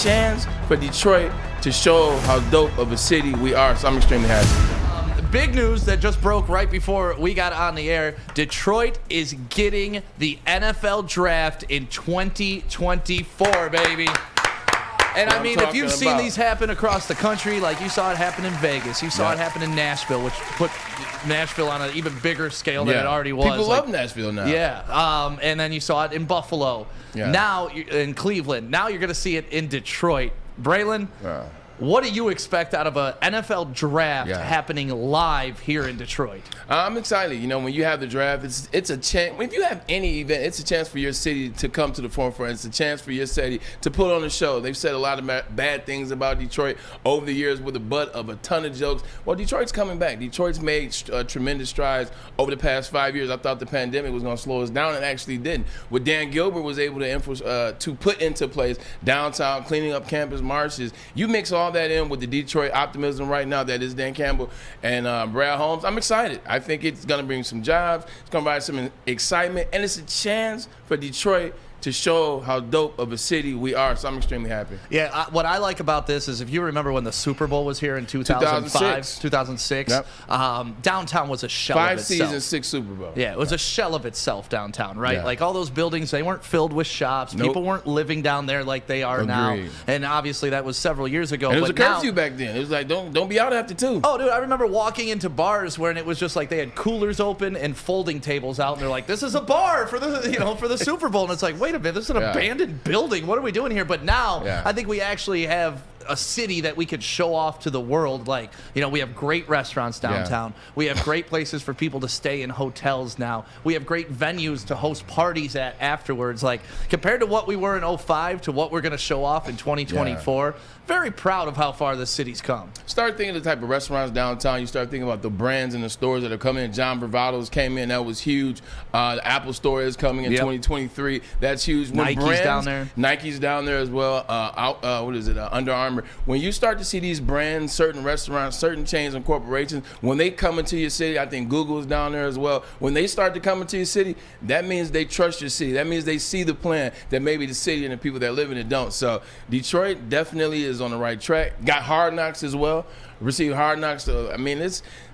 chance for Detroit to show how dope of a city we are. So I'm extremely happy. Big news that just broke right before we got on the air. Detroit is getting the NFL draft in 2024, baby. And I mean, if you've seen these happen across the country, like you saw it happen in Vegas, you saw it happen in Nashville, which put Nashville on an even bigger scale than it already was. People love Nashville now. Yeah. And then you saw it in Buffalo. Yeah. Now in Cleveland. Now you're going to see it in Detroit. Braylon, what do you expect out of an NFL draft happening live here in Detroit? I'm excited. You know, when you have the draft, it's a chance. If you have any event, it's a chance for your city to come to the forefront. It's a chance for your city to put on a show. They've said a lot of bad things about Detroit over the years with the butt of a ton of jokes. Well, Detroit's coming back. Detroit's made tremendous strides over the past 5 years. I thought the pandemic was going to slow us down. It actually didn't. What Dan Gilbert was able to put into place downtown, cleaning up campus marshes, you mix all that in with the Detroit optimism right now that is Dan Campbell and Brad Holmes. I'm excited. I think it's going to bring some jobs. It's going to provide some excitement, and it's a chance for Detroit to show how dope of a city we are. So I'm extremely happy. Yeah, what I like about this is if you remember when the Super Bowl was here in 2006, Yep. Downtown was a shell of itself. 5 seasons, 6 Super Bowls. Yeah, it was a shell of itself downtown, right? Yeah. Like all those buildings, they weren't filled with shops. Nope. People weren't living down there like they are now. And obviously that was several years ago. And it was but a curfew back then. It was like, don't be out after 2. Oh, dude, I remember walking into bars where it was just like they had coolers open and folding tables out, and they're like, "This is a bar for the for the Super Bowl," and it's like, wait a minute, this is an abandoned building. What are we doing here? But now I think we actually have a city that we could show off to the world. Like, we have great restaurants downtown. We have great places for people to stay in hotels now. We have great venues to host parties at afterwards. Like, compared to what we were in 2005 to what we're going to show off in 2024, very proud of how far the city's come. Start thinking of the type of restaurants downtown. You start thinking about the brands and the stores that are coming in. John Bravado's came in. That was huge. The Apple Store is coming in 2023. That's huge. When Nike's down there. Nike's down there as well. Under Armour. When you start to see these brands, certain restaurants, certain chains and corporations, when they come into your city, I think Google's down there as well. When they start to come into your city, that means they trust your city. That means they see the plan that maybe the city and the people that live in it don't. So Detroit definitely is on the right track. Got Hard Knocks as well. Received Hard Knocks. So, I mean,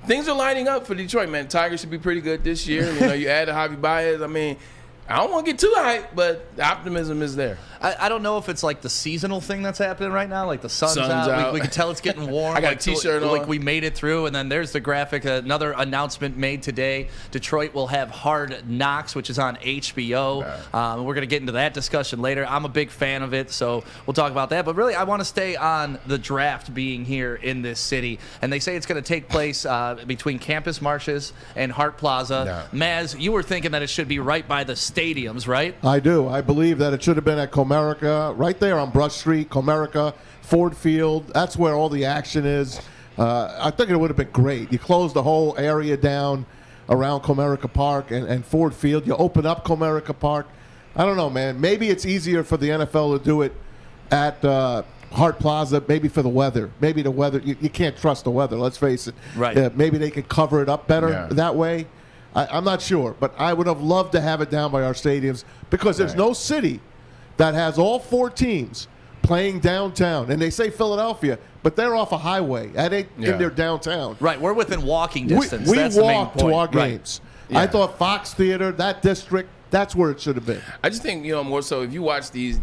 things are lining up for Detroit, man. Tigers should be pretty good this year. You add Javi Baez. I mean, I don't want to get too hyped, but the optimism is there. I don't know if it's like the seasonal thing that's happening right now. Like the sun's out. We can tell it's getting warm. I got a T-shirt on. Like we made it through. And then there's the graphic. Another announcement made today. Detroit will have Hard Knocks, which is on HBO. We're going to get into that discussion later. I'm a big fan of it, so we'll talk about that. But really, I want to stay on the draft being here in this city. And they say it's going to take place between Campus Marshes and Hart Plaza. Maz, you were thinking that it should be right by the stadiums, right? I do. I believe that it should have been at Comerica, right there on Brush Street, Comerica, Ford Field. That's where all the action is. I think it would have been great. You close the whole area down around Comerica Park and Ford Field. You open up Comerica Park. I don't know, man. Maybe it's easier for the NFL to do it at Hart Plaza, maybe for the weather. Maybe the weather, you can't trust the weather, let's face it. Right. Maybe they could cover it up better that way. I'm not sure, but I would have loved to have it down by our stadiums because there's no city that has all 4 teams playing downtown. And they say Philadelphia, but they're off a highway. That ain't in their downtown. Right, we're within walking distance. We That's walk the main point. to our games. I thought Fox Theater, that district, that's where it should have been. I just think, more so if you watch these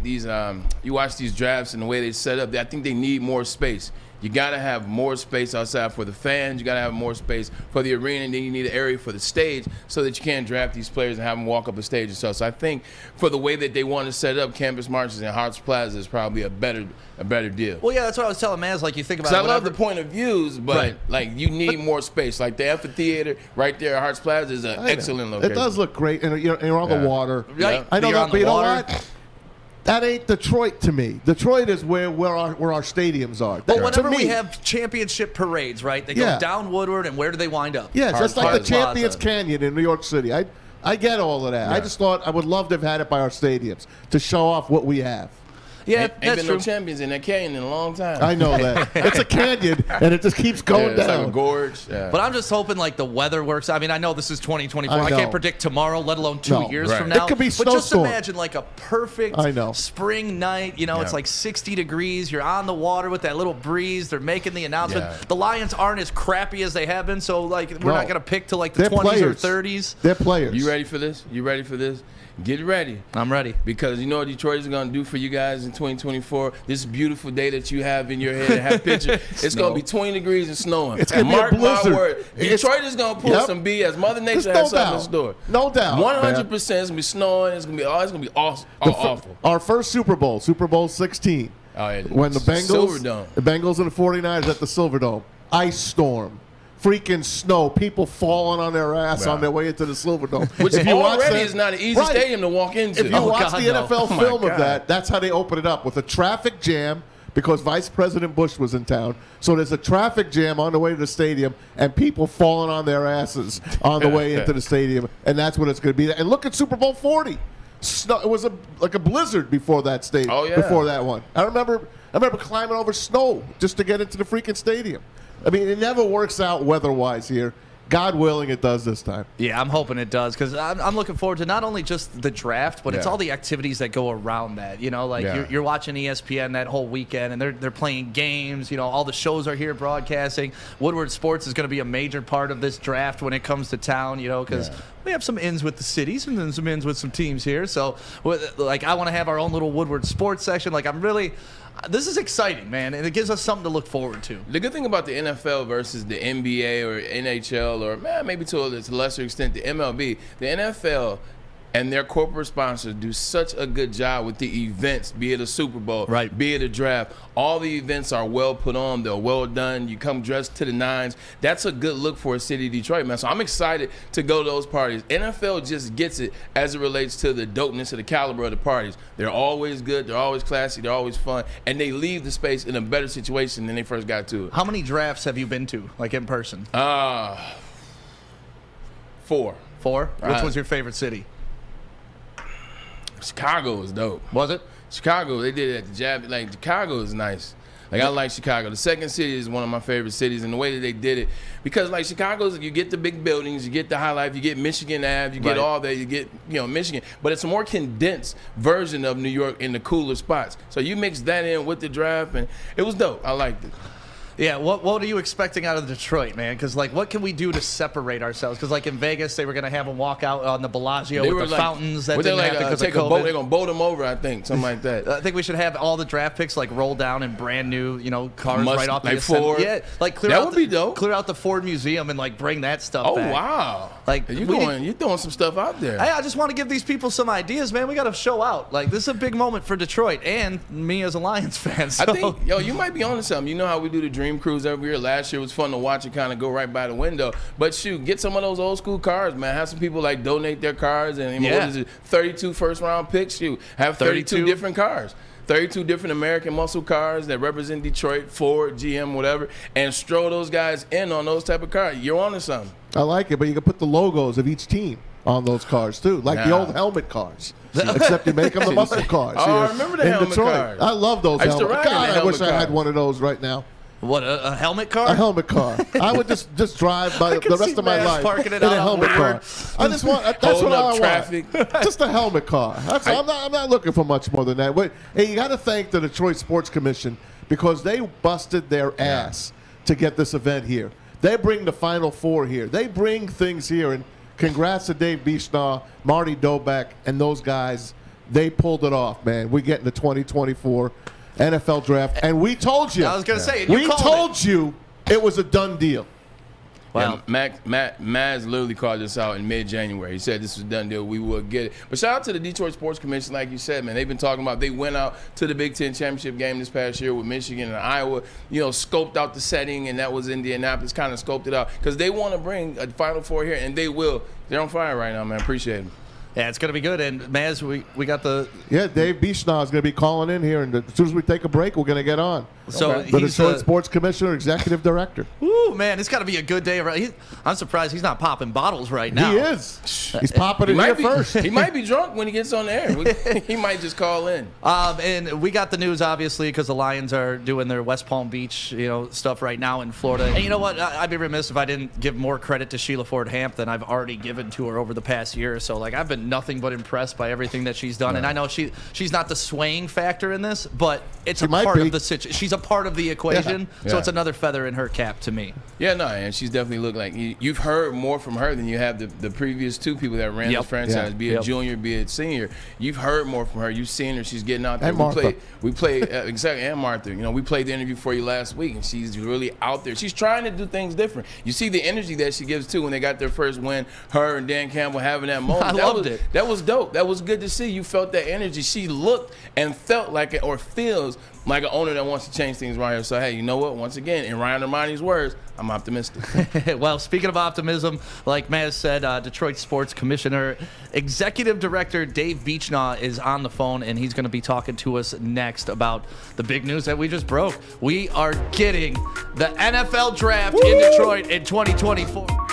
drafts and the way they set up, I think they need more space. You got to have more space outside for the fans. You got to have more space for the arena, and then you need an area for the stage so that you can draft these players and have them walk up a stage and stuff. So I think for the way that they want to set up Campus Marches and Harts Plaza is probably a better deal. Well, yeah, that's what I was telling Maz. Like, you think about it. I love the point of views, but you need more space. Like the amphitheater right there at Harts Plaza is an excellent location. It does look great, and you're on the water. Right. I know You're that, on but the you know water. what? That ain't Detroit to me. Detroit is where our stadiums are. But whenever we have championship parades, right, they go down Woodward, and where do they wind up? Yeah, just like the Champions Plaza. Canyon in New York City. I get all of that. I just thought I would love to have had it by our stadiums to show off what we have. Yeah, ain't that's been true. no champions in that canyon in a long time. I know that. It's a canyon, and it just keeps going It's down. like a gorge. Yeah. But I'm just hoping like the weather works. I mean, I know this is 2024. I know. can't predict tomorrow, let alone 2 No. years Right. from now. It could be But just snowstorm. imagine like a perfect I know. spring night. You know, it's Yeah. like 60 degrees. You're on the water with that little breeze. They're making the announcement. Yeah. The Lions aren't as crappy as they have been, so like we're No. not going to pick till like the They're 20s players. or 30s. They're players. You ready for this? You ready for this? Get ready. I'm ready. Because you know what Detroit is going to do for you guys in 2024? This beautiful day that you have in your head and have picture, it's going to be 20 degrees and snowing. It's gonna be a Mark my blizzard. word. It's- Detroit is going to pull Yep. some BS. Mother There's Nature no has something doubt. in store. No doubt. 100% it's going to be snowing. It's going to be awesome. Awful. Our first Super Bowl 16. Oh, yeah. When the Bengals, Silverdome. the Bengals and the 49ers at the Silverdome, ice storm, freaking snow, people falling on their ass Yeah. on their way into the Silverdome. Which If you watch already that- is not an easy Right. stadium to walk into. If you watch God, the no. NFL Oh, my film of God. that, that's how they open it up with a traffic jam because Vice President Bush was in town. So there's a traffic jam on the way to the stadium and people falling on their asses on the way into the stadium, and that's what it's going to be. And look at Super Bowl 40. Snow, it was like a blizzard before that stadium. Oh, yeah. Before that one, I remember climbing over snow just to get into the freaking stadium. I mean, it never works out weather-wise here. God willing, it does this time. Yeah, I'm hoping it does because I'm looking forward to not only just the draft, but it's Yeah. all the activities that go around that. You know, like Yeah. you're watching ESPN that whole weekend, and they're playing games. You know, all the shows are here broadcasting. Woodward Sports is going to be a major part of this draft when it comes to town. You know, because we have some ins with the cities and then some ins with some teams here. So, like, I want to have our own little Woodward Sports section. Like, this is exciting, man, and it gives us something to look forward to. The good thing about the NFL versus the NBA or NHL or maybe to a lesser extent the MLB, the NFL and their corporate sponsors do such a good job with the events, be it a Super Bowl, Right. be it a draft. All the events are well put on. They're well done. You come dressed to the nines. That's a good look for a city of Detroit, man. So I'm excited to go to those parties. NFL just gets it as it relates to the dopeness of the caliber of the parties. They're always good. They're always classy. They're always fun. And they leave the space in a better situation than they first got to it. How many drafts have you been to, like in person? 4. 4? Which Right. was your favorite city? Chicago was dope. Was it? Chicago, they did it at the Jab. Like, Chicago is nice. Like, I like Chicago. The second city is one of my favorite cities, and the way that they did it, because like Chicago's, you get the big buildings, you get the high life, you get Michigan Ave, you get Right. all that, you get Michigan, but it's a more condensed version of New York in the cooler spots. So you mix that in with the draft, and it was dope. I liked it. Yeah, what are you expecting out of Detroit, man? Because, like, what can we do to separate ourselves? Because, like, in Vegas, they were going to have them walk out on the Bellagio They with were the like, fountains that were they didn't like, happen because of take a boat? COVID. They're gonna boat them over, I think, something like that. I think we should have all the draft picks, like, roll down in brand new, cars Must- right off the like assembly. Ford? Yeah, like, clear That out would the, be dope. Clear out the Ford Museum and, like, bring that stuff Oh back. wow! Like, you're we throwing some stuff out there. Hey, I just want to give these people some ideas, man. We got to show out. Like, this is a big moment for Detroit and me as a Lions fan. So. I think, you might be onto something. You know how we do the Dream Cruise every year. Last year was fun to watch it kind of go right by the window. But shoot, get some of those old school cars, man. Have some people like donate their cars and Yeah. what is it, 32 first round picks. Shoot, have 32 32 different cars. 32 different American muscle cars that represent Detroit, Ford, GM, whatever, and stroll those guys in on those type of cars. You're onto something. I like it, but you can put the logos of each team on those cars too, like the Nah. old helmet cars. Except you make them the muscle cars. Oh, here I remember the in helmet Detroit. cars. I love those I used to helmets. ride in God, the I wish helmet I had cars. one of those right now. What, a helmet car? A helmet car. I would just drive by can the rest see of my Maz life parking it in out a on helmet car. Woodward. I just want. That's Holding what up I traffic. want. Just a helmet car. I'm not looking for much more than that. But hey, you got to thank the Detroit Sports Commission because they busted their ass to get this event here. They bring the Final Four here. They bring things here, and congrats to Dave Bichnaw, Marty Doback, and those guys. They pulled it off, man. We get in the 2024 NFL draft, and we told you. I was going to say, you We called told you it was a done deal. Wow. Yeah, Maz literally called us out in mid-January. He said this was a done deal. We will get it. But shout out to the Detroit Sports Commission, like you said, man. They've been talking about. They went out to the Big Ten championship game this past year with Michigan and Iowa. Scoped out the setting, and that was Indianapolis. Kind of scoped it out because they want to bring a Final Four here, and they will. They're on fire right now, man. Appreciate them. Yeah, it's going to be good. And, Maz, we got the... Yeah, Dave Bichnaw is going to be calling in here, and as soon as we take a break, we're going to get on. So the he's Detroit Sports Commissioner, Executive Director. Ooh, man, it's got to be a good day. I'm surprised he's not popping bottles right now. He is. He's popping it here first. He might be drunk when he gets on the air. He might just call in. And we got the news, obviously, because the Lions are doing their West Palm Beach, stuff right now in Florida. And you know what? I'd be remiss if I didn't give more credit to Sheila Ford Hamp than I've already given to her over the past year or so. Like, I've been nothing but impressed by everything that she's done. And I know she's not the swaying factor in this, but it's a part of the situation. She's a part of the equation, so it's another feather in her cap to me. Yeah, no, and she's definitely looked like you've heard more from her than you have the previous two people that ran this franchise, be it junior, be it senior. You've heard more from her. You've seen her. She's getting out there. And Martha. We played exactly, and Martha. We played the interview for you last week, and she's really out there. She's trying to do things different. You see the energy that she gives too when they got their first win. Her and Dan Campbell having that moment. I loved it. That was dope. That was good to see. You felt that energy. She looked and felt like it, or feels like an owner that wants to change things around here. So, hey, you know what? Once again, in Ryan Armani's words, I'm optimistic. Well, speaking of optimism, like Maz said, Detroit Sports Commissioner, Executive Director Dave Bichnaw is on the phone, and he's going to be talking to us next about the big news that we just broke. We are getting the NFL Draft in Detroit in 2024.